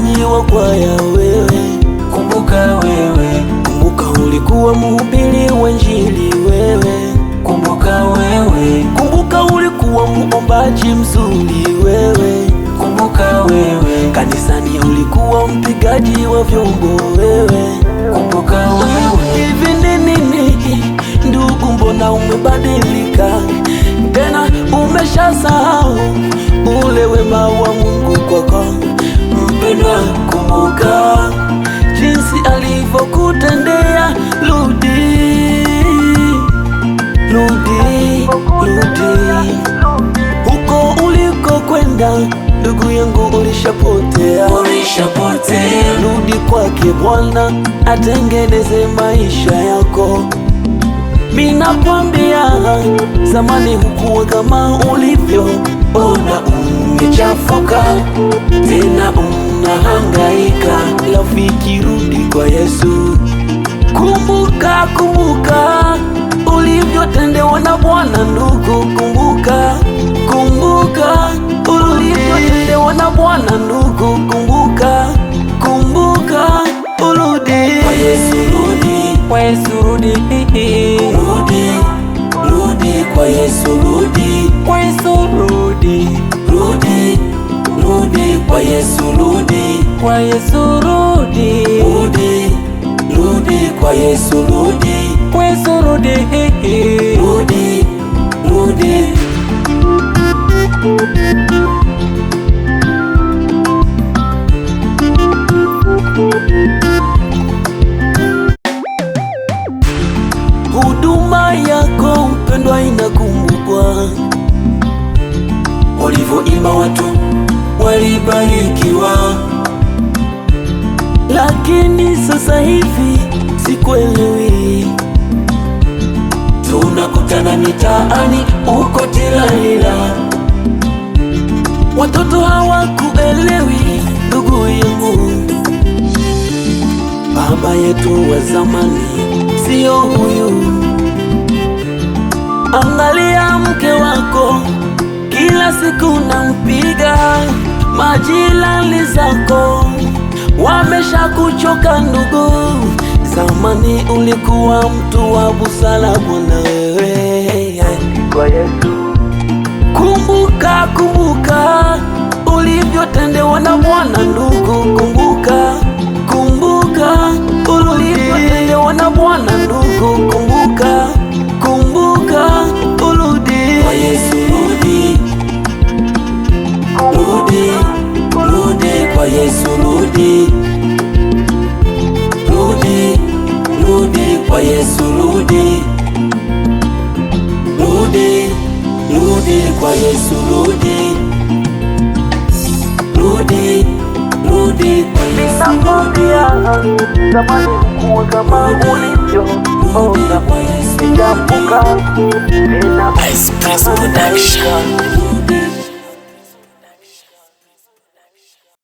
mwimbaji wa kwaya wewe, kumbuka wewe. kumbuka ulikuwa mhubiri wa Injili wewe, Kumbuka wewe. kumbuka ulikuwa muombaji mzuri wewe, Kumbuka wewe. kanisani ulikuwa mpigaji wa vyombo wewe, Kumbuka wewe. hivi nini ndugu, mbona umebadilika tena, umeshasahau ule wema wa Mungu kwako? Mpendwa, kumbuka jinsi alivyokutendea. Rudi, rudi, rudi huko uliko kwenda, ndugu yangu, ulishapotea, Ulishapotea. rudi kwake Bwana atengeneze maisha yako. Minakwambia, zamani hukuwa kama ulivyo, ona umechafuka, tena unahangaika. Rafiki, rudi kwa Yesu. Kumbuka, kumbuka ulivyotendewa na Bwana ndugu, kumbuka, kumbuka ulivyotendewa na Bwana ndugu, kumbuka, kumbuka urudi Kwa Yesu rudi. Kwa Yesu rudi. rudi, rudi kwa Yesu, rudi, Kwa Yesu rudi. rudi, rudi kwa Yesu, rudi, Kwa Yesu rudi. rudi, rudi kwa Yesu, rudi, Kwa Yesu rudi. rudi, rudi. Huduma yako mpendwa inakumbukwa, walivyoimba watu walibarikiwa, lakini sasa hivi sikuelewi. Tunakutana mitaani uko tilalila, watoto hawakuelewi. Ndugu yangu, baba yetu wa zamani sio huyu. Angalia mke wako, kila siku nampiga, majirani zako wameshakuchoka ndugu. Zamani ulikuwa mtu wa busara Bwana wewe, kwa Yesu. Kumbuka, kumbuka ulivyotendewa na Bwana ndugu, kumbuka, kumbuka ulivyotendewa na Bwana ndugu, kumbuka, kumbuka urudi kwa Yesu, rudi, rudi, rudi kwa Yesu, rudi, rudi, rudi kwa Yesu, rudi, rudi, rudi kwa Yesu, rudi, rudi, rudi kwa Yesu, rudi. Zamani hukuwa kama ulivyo, ona umechafuka, tena Ice Press Production.